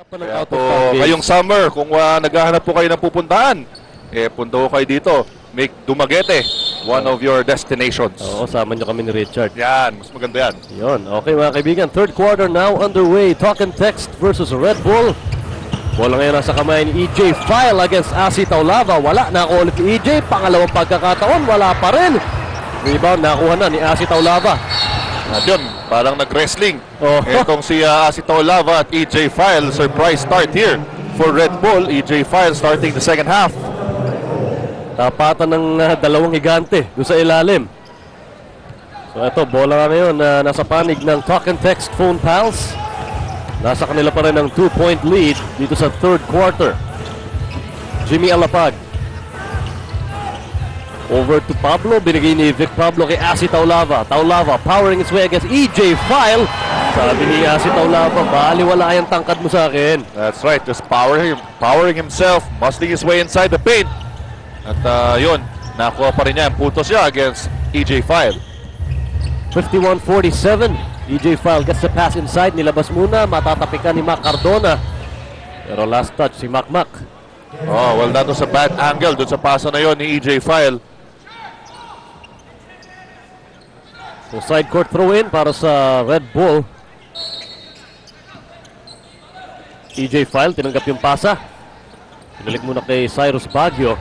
Kaya po, ngayong summer, kung naghahanap po kayo ng pupuntahan, punta ko kayo dito. Make Dumaguete one of your destinations. Oo, sama niyo kami ni Richard. Yan, mas maganda yan. Yun, okay mga kaibigan. Third quarter now underway. Talk and Text versus Red Bull. Bola ngayon nasa kamay ni EJ File against Asi Taulava. Wala, nakuha ulit ni EJ. Pangalawang pagkakataon, wala pa rin. Rebound, nakuha na ni Asi Taulava. At yun, parang nag-wrestling. Oh. Itong si Asi Taulava at EJ File. Surprise start here for Red Bull. EJ File starting the second half. Tapatan ng dalawang higante doon sa ilalim. So ito, bola ngayon na nasa panig ng Talk and Text phone pals. Nasa kanila pa rin ang 2-point lead dito sa third quarter. Jimmy Alapag. Over to Pablo. Binigay ni Vic Pablo kay Asi Taulava. Taulava powering his way against EJ File. Sabi ni Asi Taulava, baliwala yung tangkad mo sa akin. That's right, just powering himself, muscling his way inside the paint. At yun, nakuha pa rin niya. Putos siya against EJ File. 51-47. EJ File gets the pass inside. Nilabas muna. Matatapikan ni Mac Cardona. Pero last touch si Mac. Oh, well, that was a bad angle dun sa pasa na yun ni EJ File. So side court throw in para sa Red Bull. EJ File tinanggap yung pasa. Pinalik muna kay Cyrus Baguio.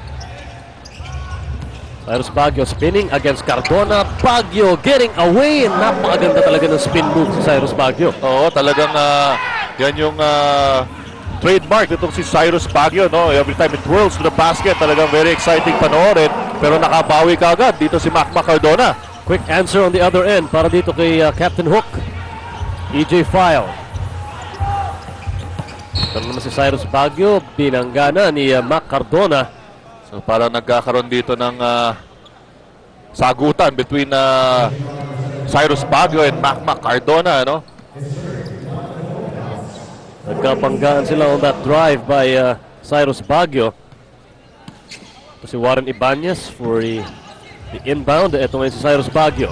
Cyrus Baguio spinning against Cardona. Baguio getting away. Napakaganda talaga ng spin move si Cyrus Baguio. Oo, talagang yan yung trademark nitong si Cyrus Baguio, no? Every time it whirls to the basket, talagang very exciting panoorin. Pero nakabawi ka agad dito si Mac Cardona. Quick answer on the other end para dito kay Captain Hook. EJ File. Ito naman si Cyrus Baguio. Binanggana ni Mac Cardona. So parang nagkakaroon dito ng sagutan between Cyrus Baguio and Mac Cardona, no? Nagkabanggaan sila on that drive by Cyrus Baguio. Ito si Warren Ibanez for the inbound. Ito ngayon si Cyrus Baguio.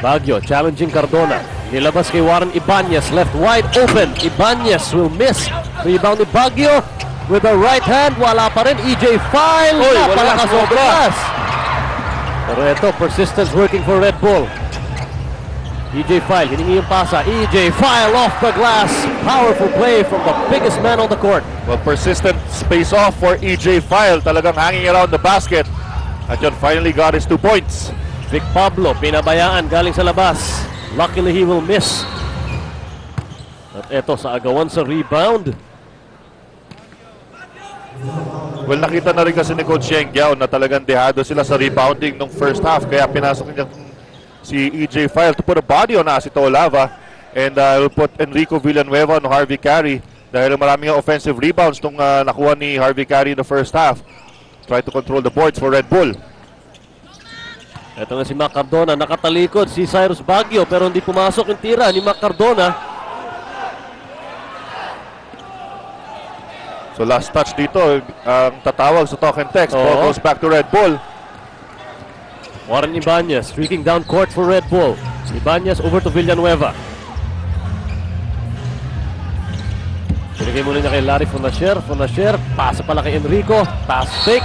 Baguio challenging Cardona. Nilabas kay Warren Ibanez. Left wide open. Ibanez will miss. Rebound ni Baguio. With the right hand, wala pa rin. EJ File. Oy, wala napalakas sobra. oras. Pero ito, persistence working for Red Bull. EJ File, hiningi yung pasa. EJ File off the glass. Powerful play from the biggest man on the court. Well, persistent space off for EJ File. Talagang hanging around the basket. At yun, finally got his 2 points. Vic Pablo, pinabayaan galing sa labas. Luckily, he will miss. At ito, sa agawan sa rebound. Well, nakita na rin kasi ni Coach Sheng Giao na talagang dehado sila sa rebounding nung first half. Kaya pinasok niya si EJ File to put a body on Asi Taulava. And will put Enrico Villanueva no Harvey Carey. Dahil maraming offensive rebounds nung nakuha ni Harvey Carey in the first half. Try to control the boards for Red Bull. Ito nga si Mac Cardona, nakatalikod si Cyrus Baguio pero hindi pumasok yung tira ni Mac Cardona. So last touch dito, ang tatawag sa Talk and Text. Oo. Ball goes back to Red Bull. Warren Ibanez streaking down court for Red Bull. Ibanez over to Villanueva. Binigay muna niya kay Larry Fonasher. Fonasher, pasa pala kay Enrico. Pass fake.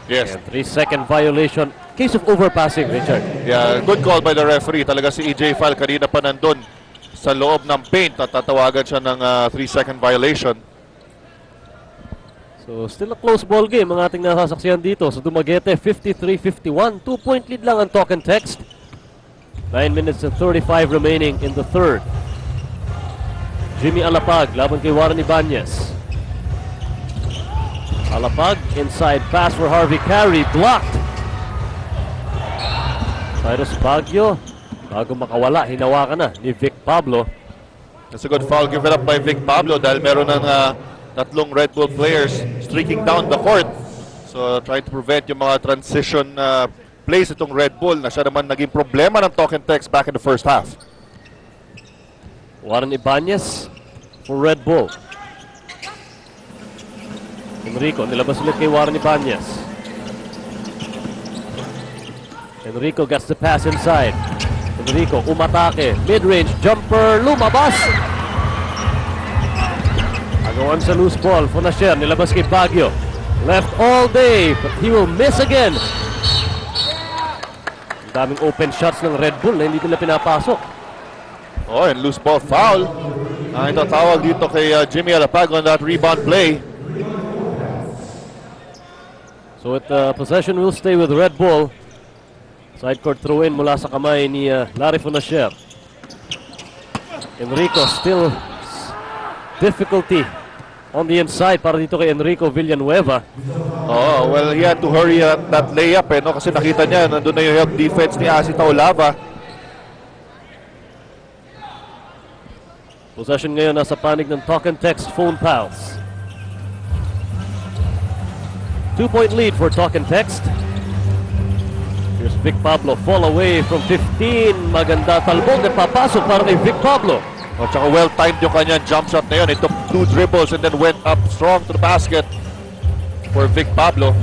Yes. And 3-second violation. Case of overpassing, Richard. Yeah, good call by the referee. Talaga si EJ File kanina pa nandun sa loob ng paint at tatawagan siya ng 3-second violation. So, still a close ball game ang ating nasasaksihan dito sa Dumaguete, 53-51. 2-point lead lang ang Talk and Text. 9 minutes and 35 remaining in the third. Jimmy Alapag, laban kay Warren Ibanez. Alapag, inside pass for Harvey Carey, blocked. Cyrus Baguio, bago makawala, hinawakan na ni Vic Pablo. That's a good foul given up by Vic Pablo dahil meron ng tatlong Red Bull players streaking down the court. So trying to prevent yung mga transition plays itong Red Bull na siya naman naging problema ng Talk and Text back in the first half. Warren Ibanez for Red Bull. Enrico, nilabas ulit kay Warren Ibanez. Enrico gets the pass inside. Enrico umatake. Mid-range jumper. Lumabas. Gawan sa loose ball. Fonasher, nilabas kay Baguio. Left all day, but he will miss again. Ang daming open shots ng Red Bull na hindi nila pinapasok. Oh, and loose ball foul. Ito tawag dito kay Jimmy Alapag on that rebound play. So possession will stay with Red Bull. Side court throw in mula sa kamay ni Larry Fonasher. Enrico still difficulty on the inside para dito kay Enrico Villanueva. Oh, well, he had to hurry that layup no? Kasi nakita niya, nandun na yung help defense ni Asi Taulava. Possession ngayon nasa panig ng Talk and Text Phone Pals. 2-point lead for Talk and Text. Here's Vic Pablo, fall away from 15. Maganda talbog at papasok para kay Vic Pablo. At saka well-timed yung kanyang jump shot na yun. It took 2 dribbles and then went up strong to the basket for Vic Pablo.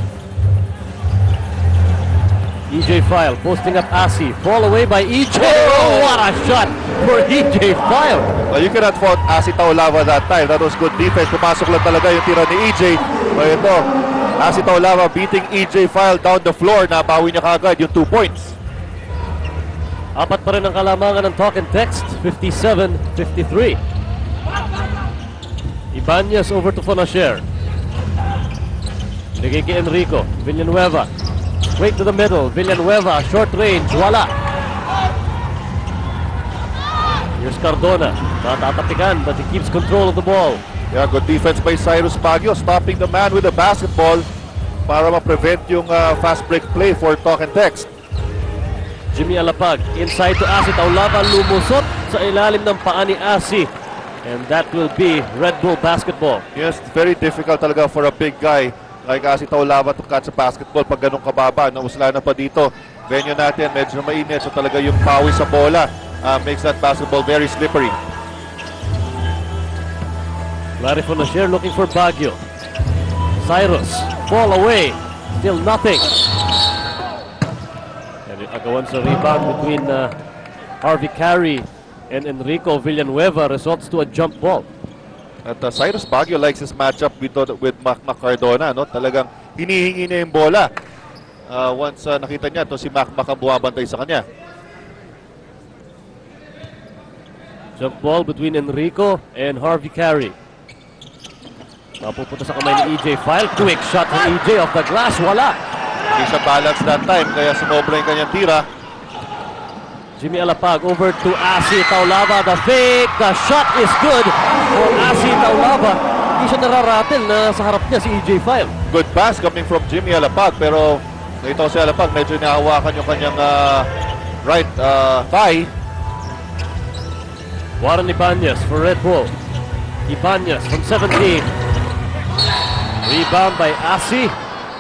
EJ File posting up Asi. Fall away by EJ. Oh, what a shot for EJ File. Well, you cannot fault Asi Taulava that time. That was good defense. Pumasok lang talaga yung tira ni EJ. But ito, Asi Taulava beating EJ File down the floor. Nabawi niya kagad yung 2 points. Apat pa rin ang kalamangan ng Talk and Text. 57-53. Ibanez over to Fonasher. Ligay kay Enrico. Villanueva. Straight to the middle. Villanueva. Short range. Wala. Here's Cardona. Natatapikan but he keeps control of the ball. Yeah, good defense by Cyrus Baguio. Stopping the man with the basketball para ma-prevent yung fast break play for Talk and Text. Jimmy Alapag. Inside to Asi Taulava. Lumusot sa ilalim ng paa ni Asi. And that will be Red Bull basketball. Yes, very difficult talaga for a big guy like Asi Taulava to catch a basketball pag ganun kababa. Nausla na pa dito. Venue natin, medyo mainit. So talaga yung pawis sa bola makes that basketball very slippery. Larry Fonasher looking for Baguio. Cyrus, fall away. Still nothing. And agawan sa rebound between Harvey Carey and Enrico Villanueva results to a jump ball. At Cyrus Baguio likes his matchup with Mac Cardona. No? Talagang hinihingi niya yung bola. Once nakita niya, to si Mac ang buwabantay sa kanya. Jump ball between Enrico and Harvey Carey. Napupunta sa kamay ni EJ File. Quick shot from EJ off the glass. Wala. Hindi siya balance that time, kaya sumobra yung kanyang tira. Jimmy Alapag over to Asi Taulava. The fake. The shot is good for Asi Taulava. Hindi siya nararatel na sa harap niya si EJ File. Good pass coming from Jimmy Alapag, pero ito si Alapag medyo nahawakan yung kanyang right thigh. Warren Ibanez for Red Bull. Ibanez from 17. Rebound by Asi.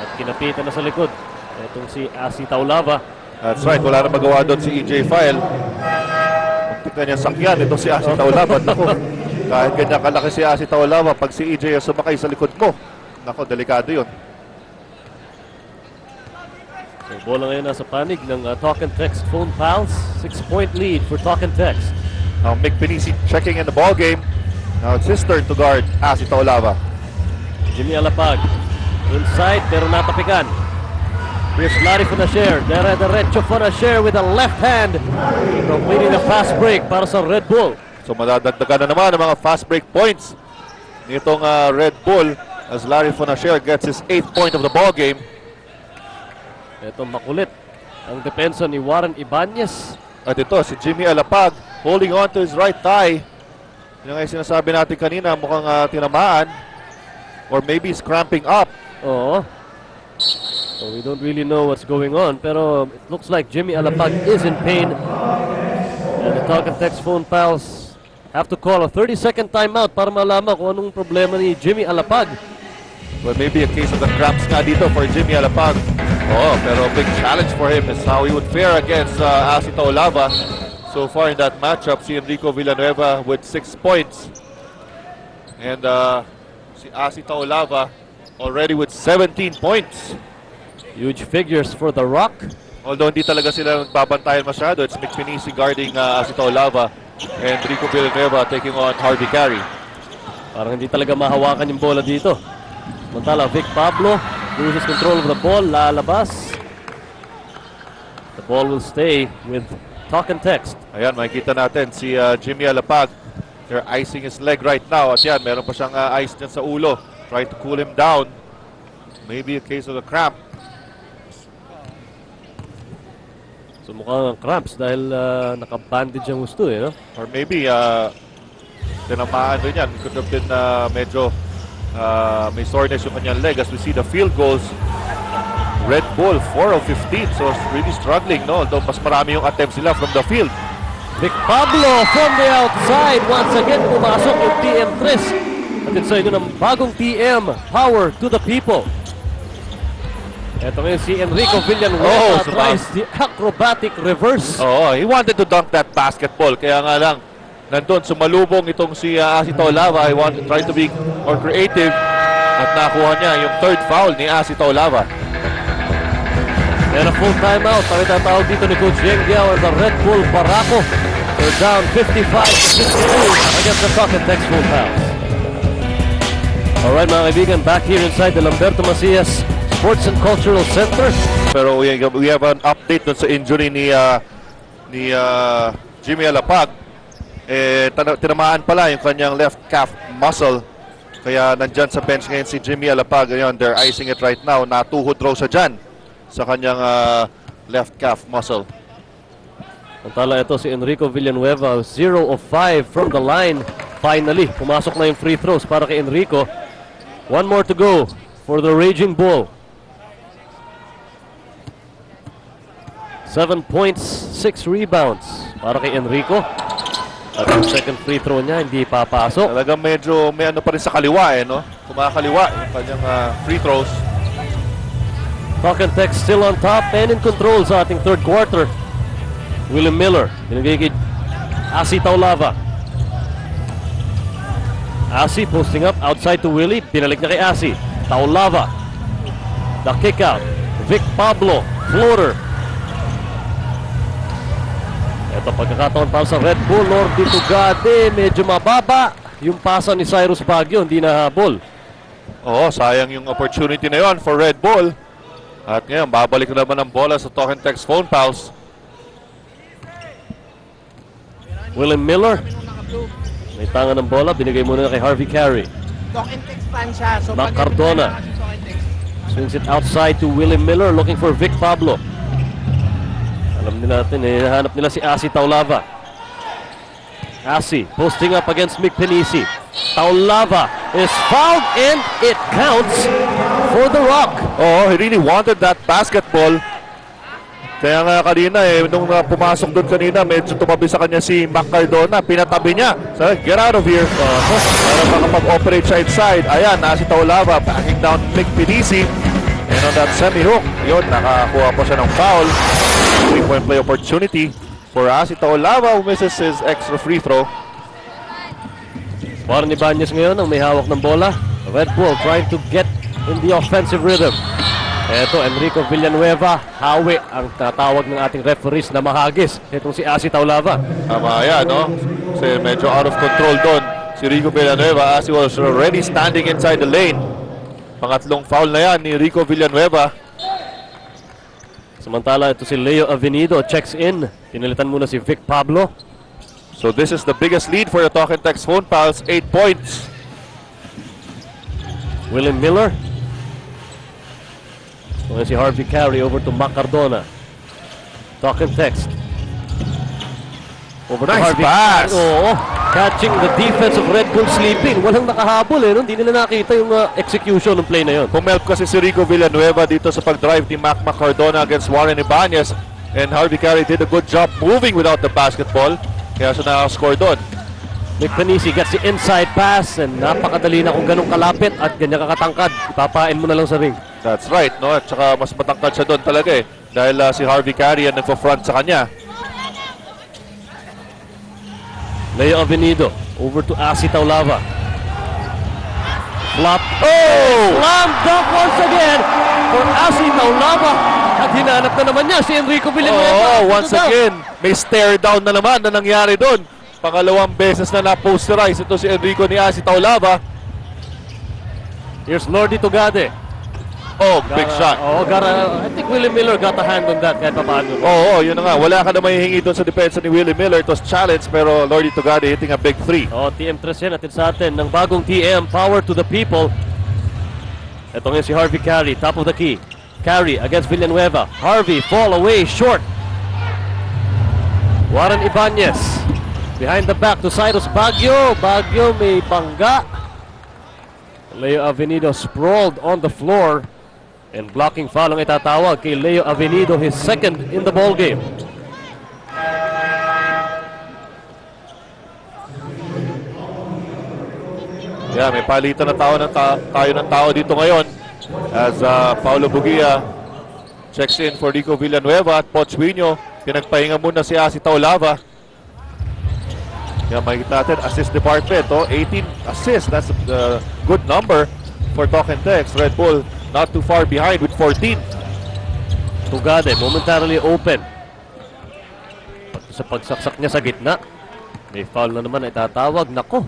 At kinapitan na sa likod. Itong si Asi Taulava. That's right, wala na magawa doon si EJ File. Muntik na niya sakyan, ito si Asi Taulava. Naku, kahit ganyan kalaki si Asi Taulava, pag si EJ sumakay sa likod mo, naku, delikado yun. So, bola ngayon nasa panig ng Talk and Text Phone Pals. 6-point lead for Talk and Text. Now Mick Pinisi checking in the ball game. Now it's his turn to guard Asi Taulava. Jimmy Alapag. Inside pero natapikan. Here's Larry Fonasher. Diretso Fonasher with a left hand. Completing the fast break para sa Red Bull. So madadagdagan na naman ang mga fast break points nitong Red Bull as Larry Fonasher gets his 8th point of the ball game. Ito makulit ang depensa ni Warren Ibanez. At ito si Jimmy Alapag holding on to his right thigh. Yung nga yung sinasabi natin kanina, mukhang tinamaan or maybe he's cramping up. Oo. So we don't really know what's going on, pero it looks like Jimmy Alapag is in pain. And the Talk and Text Phone Pals have to call a 30-second timeout para malaman kung anong problema ni Jimmy Alapag. Well, maybe a case of the cramps nga dito for Jimmy Alapag. Oh, pero big challenge for him is how he would fare against Asi Taulava. So far in that matchup, si Enrico Villanueva with 6 points. And si Asi Taulava already with 17 points. Huge figures for the Rock. Although hindi talaga sila nagbabantayan masyado, it's Mick Pinisi guarding Asi Taulava and Enrico Villanueva taking on Harvey Carey. Parang hindi talaga mahawakan yung bola dito. Samantala, Vic Pablo loses control of the ball. Lalabas. The ball will stay with Talk and Text. Ayan, makikita natin si Jimmy Alapag. They're icing his leg right now. At yan, meron pa siyang ice dyan sa ulo. Trying to cool him down. Maybe a case of a cramp. So mukhang cramps dahil nakabandage ang gusto no? Or maybe, tinamaan rin yan. Could have been medyo may soreness yung kanyang leg. As we see the field goals, Red Bull, 4 of 15. So really struggling, no? Although mas marami yung attempts sila from the field. Vic Pablo from the outside. Once again, pumasok yung TM3. At sa inyo ng bagong TM, power to the people. Ito ngayon si Enrico Villanueva tries the acrobatic reverse. Oh, he wanted to dunk that basketball. Kaya nga lang, nandun, sumalubong itong si Asito Lava. He wanted to try to be more creative. At nakuha niya yung third foul ni Asito Lava. And a full timeout. Ang itatawag dito ni Coach Yeng Giao and the Red Bull Barako. They're down 55-62 against the Talk and Text full foul. Alright mga kaibigan, back here inside the Lamberto Macias Sports and Cultural Center. Pero we have an update dun sa injury ni Jimmy Alapag. Tinamaan pala yung kanyang left calf muscle. Kaya nandyan sa bench ngayon si Jimmy Alapag. Ayun, they're icing it right now. Natuhod raw siya dyan sa kanyang left calf muscle. Samantala ito si Enrico Villanueva, 0 of 5 from the line. Finally, pumasok na yung free throws para kay Enrico. One more to go for the Raging Bull. 7 points, 6 rebounds para kay Enrico. At yung second free throw niya, hindi papasok. Talagang medyo may ano pa rin sa kaliwa no? Kumakaliwa yung kanyang free throws. Talk and Text still on top and in control sa ating third quarter. William Miller, binigay kay Asi Taulava. Asi posting up outside to Willie, pinalik na kay Asi. Taulava. The kick out. Vic Pablo, floater. Ito pagkakataon para sa Red Bull. Lordy Tugade, medyo mababa. Yung pasa ni Cyrus Baguio, hindi nahabol. Oo, sayang yung opportunity na yon for Red Bull. At ngayon, babalik na naman ang bola sa Talk and Text phone pals. William Miller. May tangan ng bola, binigay muna na kay Harvey Carey. Talk and Text fan siya. So Mac Cardona. Swings it outside to William Miller looking for Vic Pablo. Alam nila natin, hinahanap nila si Asi Taulava. Asi posting up against Mick Penisi. Taulava is fouled and it counts for the Rock. Oh, he really wanted that basketball. Kaya nga kanina nung pumasok doon kanina, medyo tumabi sa kanya si Mac Cardona. Pinatabi niya. So, get out of here. Para makapag-operate side-side. Ayan, Asi Taulava backing down Mick Penisi. And on that semi-hook, yun, nakakuha po siya ng foul. 3-point play opportunity for Asi Taulava who misses his extra free throw. Warren Ibanez ngayon ang may hawak ng bola. Red Bull trying to get in the offensive rhythm. Eto, Enrico Villanueva, hawi ang tatawag ng ating referees na mahagis. Itong si Asi Taulava. Tama yan, no? Kasi medyo out of control doon si Rico Villanueva as he was already standing inside the lane. Pangatlong foul na yan ni Rico Villanueva. Samantala ito si Leo Avenido checks in. Pinalitan muna si Vic Pablo. So this is the biggest lead for the Talk and Text phone pals, 8 points. William Miller. So si Harvey Carey over to Mac Cardona. Talk and Text. Over to Nice Harvey. pass. Oo, catching the defense of Red Bull sleeping. Walang nakahabol no? Hindi nila nakita yung execution ng play na yon. Pumelp kasi si Rico Villanueva dito sa pag-drive ni Mac Cardona against Warren Ibanez. And Harvey Carey did a good job moving without the basketball. Kaya siya nakascore doon. Mick Penisi gets the inside pass and napakadali na kung ganun kalapit at ganyan kakatangkad. Ipapain mo na lang sa ring. That's right, no? At saka mas matangkad siya doon talaga dahil si Harvey Carey ang nagpo-front sa kanya. Leo Avenido over to Asi Taulava. Flop. Oh! Slam dunk once again for Asi Taulava. At hinanap na naman niya si Enrico Villanueva. Oh, once again, may stare down na naman na nangyari doon. Pangalawang beses na na-posterize ito si Enrico Niasi Taulava. Here's Lordy Tugade. Oh, big shot. I think Willie Miller got a hand on that kahit paano. Oo, yun na nga. Wala ka na mahihingi doon sa depensa ni Willie Miller. It was challenge pero Lordy Tugade hitting a big three. TM3 yan natin sa atin ng bagong TM, Power to the People. Ito ngayon si Harvey Carey, top of the key. Carey against Villanueva. Harvey fall away short. Warren Ibanez behind the back to Cyrus Baguio. Baguio may bangga. Leo Avenido sprawled on the floor. And blocking foul ang itatawag kay Leo Avenido, his second in the ball game. Yeah, may palitan na tayo ng tao dito ngayon. As Paulo Bugia checks in for Rico Villanueva at Pochuino. Pinagpahinga muna si Asi Taulava. Yeah, makikita natin, assist department. 18 assists. That's a good number for Talk and Text. Red Bull not too far behind with 14. Tugade momentarily open. Sa pagsaksak niya sa gitna, may foul na naman ay tatawag. Nako,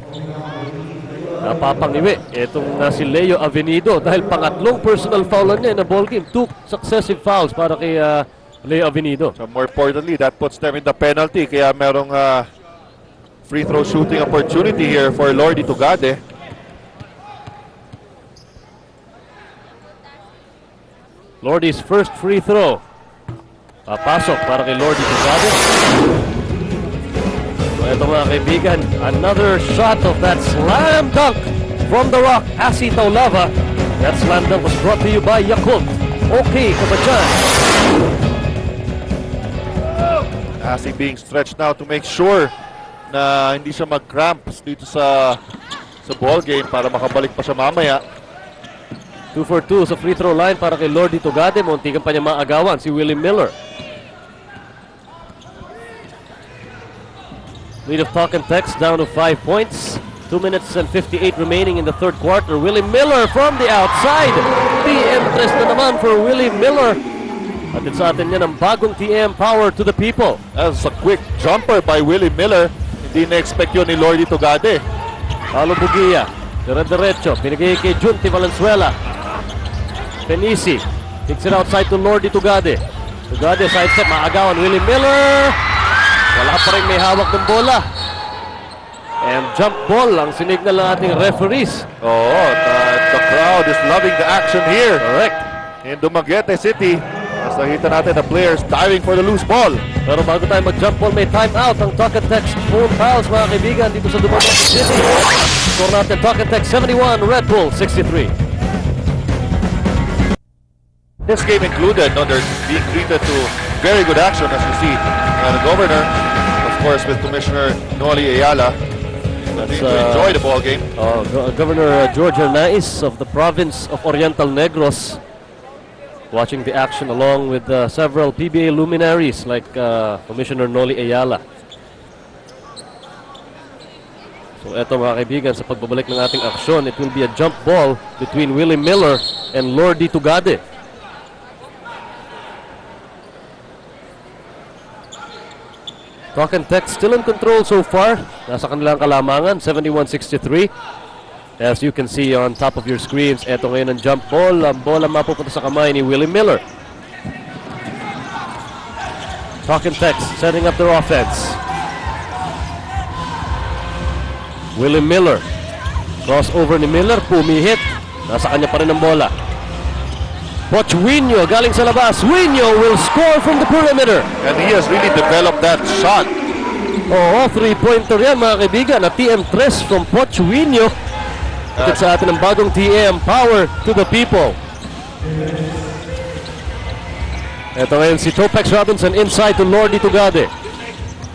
napapangiwi itong si Leo Avenido dahil pangatlong personal foul niya in a ball game. 2 successive fouls para kay Leo Avenido. So more importantly, that puts them in the penalty. Kaya merong free throw shooting opportunity here for Lordy Tugade. Lordy's first free throw. Pasok para kay Lordy Tugade. So ito mga kaibigan, another shot of that slam dunk from the rock, Asi Taulava. That slam dunk was brought to you by Yakult. Okay, Kabachan. Asi being stretched now to make sure na hindi siya mag-cramps dito sa ball game para makabalik pa siya mamaya. 2 for 2 sa free throw line para kay Lordy Tugade. Muntikan pa niya maagawan si Willie Miller. Lead of Talk and Text down to 5 points. 2 minutes and 58 remaining in the third quarter. Willie Miller from the outside. TM3 na naman for Willie Miller. At sa atin yan ang bagong TM, Power to the People. That's a quick jumper by Willie Miller. Hindi na-expect yun ni Lordy Tugade. Paulo Bugia, dire-diretso, pinigay kay Junti Valenzuela. Penisi, kicks it outside to Lordy Tugade. Tugade, side step, maagawan, Willie Miller. Wala pa rin may hawak ng bola. And jump ball ang sinignal ng ating referees. The crowd is loving the action here. Correct. In Dumaguete City, as nakita natin the players diving for the loose ball. Pero bago tayo mag-jump ball, may time out ang Talk and Text phone pals, mga kaibigan, dito sa Dumaguete City. Score natin Talk and Text 71, Red Bull 63. This game included, they're being treated to very good action as you see. The governor, of course, with Commissioner Noli Ayala, to enjoy the ball game. Governor George Hernais of the province of Oriental Negros watching the action along with several PBA luminaries like Commissioner Noli Ayala. So eto mga kaibigan, sa pagbabalik ng ating aksyon, it will be a jump ball between Willie Miller and Lordy Tugade. Talk and Text still in control so far. Nasa kanilang kalamangan, 71-63. As you can see on top of your screens, eto ngayon ang jump ball. Ang bola mapupunta sa kamay ni Willie Miller. Talk and Text setting up their offense. Willie Miller. Crossover ni Miller, pumihit. Nasa kanya pa rin ang bola. Pochuino galing sa labas. Winyo will score from the perimeter. And he has really developed that shot. Three-pointer yan mga kaibigan. Na TM3 from Pochuino. At sa atin ang bagong TM, Power to the People. Ito ngayon si Topex Robinson inside to Lordy Tugade.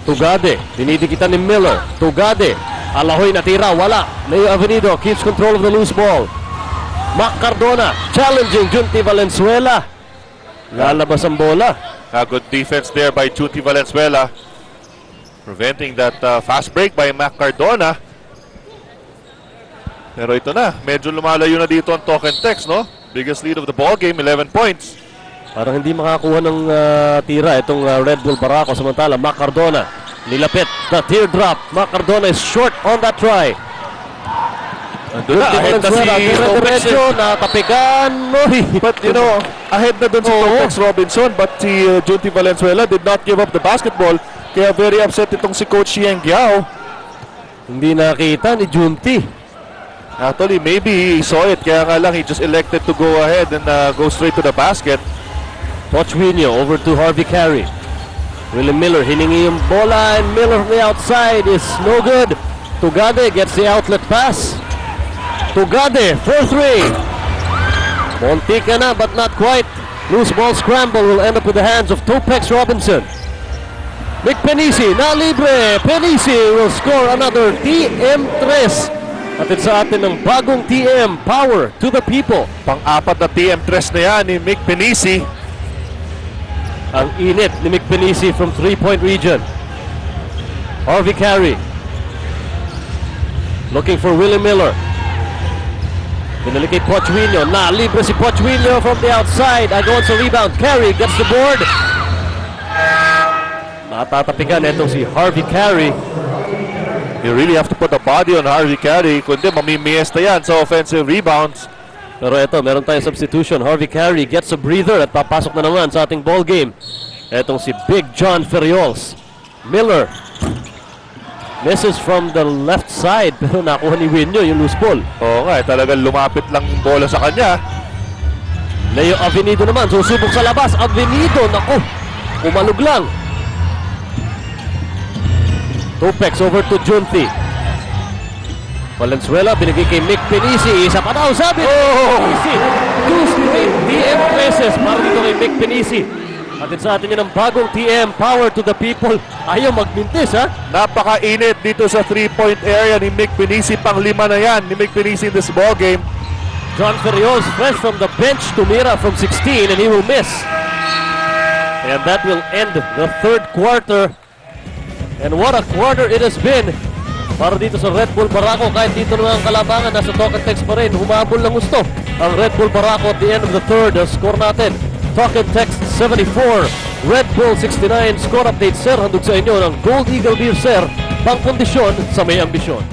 Tugade, dinidikitan ni Miller. Tugade, Alahoy natira, wala. Leo Avenido keeps control of the loose ball. Mac Cardona challenging Junti Valenzuela. Lalabas ang bola. A good defense there by Junti Valenzuela, preventing that fast break by Mac Cardona. Pero ito na, medyo lumalayo na dito ang Talk and Text, no? Biggest lead of the ball game, 11 points. Parang hindi makakuha ng tira itong Red Bull Barako. Samantala, Mac Cardona Nilapit the teardrop. Mac Cardona is short on that try. Doon na, ahead na si Topex. Diretso, natapikan. Oy. But you know, ahead na dun si Topex Robinson, but si Junti Valenzuela did not give up the basketball. Kaya very upset itong si Coach Xiang Giao. Hindi nakita ni Junti. Actually, maybe he saw it, kaya nga lang he just elected to go ahead and go straight to the basket. Pochwinyo over to Harvey Carey. Willie Miller hiningi yung bola, and Miller from the outside is no good. Tugade gets the outlet pass. Tugade for 3. Montica na but not quite. Loose ball scramble will end up with the hands of Topex Robinson. Mick Penisi na libre. Penisi will score another TM3. At sa atin ng bagong TM, power to the people. Pang-apat na TM3 na yan ni Mick Penisi. Ang init ni Mick Penisi from 3-point region. Harvey Carey. Looking for Willie Miller. Pinali kay Pochwinyo. Na libre si Pochwinyo from the outside. Agawan sa rebound. Carey gets the board. Natatapikan itong si Harvey Carey. You really have to put a body on Harvey Carey, kundi mamimiesta yan sa offensive rebounds. Pero ito, meron tayong substitution. Harvey Carey gets a breather at papasok na naman sa ating ball game. Itong si Big John Ferriols. Miller misses from the left side pero nakuha ni Winyo yung loose ball. Oo nga, talagang lumapit lang yung bola sa kanya. Leo Avenido naman, susubok sa labas. Avenido, naku, umalog lang. Topex over to Junti. Valenzuela, binigay kay Mick Penisi. Isa pa daw, sabi ni Penisi. 2 straight TM presses para dito kay Mick Penisi. Atin sa atin yun ang bagong TM, power to the people. Ayaw magmintis, ha? Napakainit dito sa 3-point area ni Mick Penisi. Pang-5 na yan ni Mick Penisi in this ball game. John Ferriols fresh from the bench, tumira from 16 and he will miss. And that will end the third quarter. And what a quarter it has been para dito sa Red Bull Barako. Kahit dito naman ang kalabangan, nasa Talk and Text pa rin. Humabol ng gusto ang Red Bull Barako at the end of the third. Ang score natin, Talk and Text 74, Red Bull 69. Score update, sir. Handog sa inyo ng Gold Eagle Beer, sir. Pangkondisyon sa may ambisyon.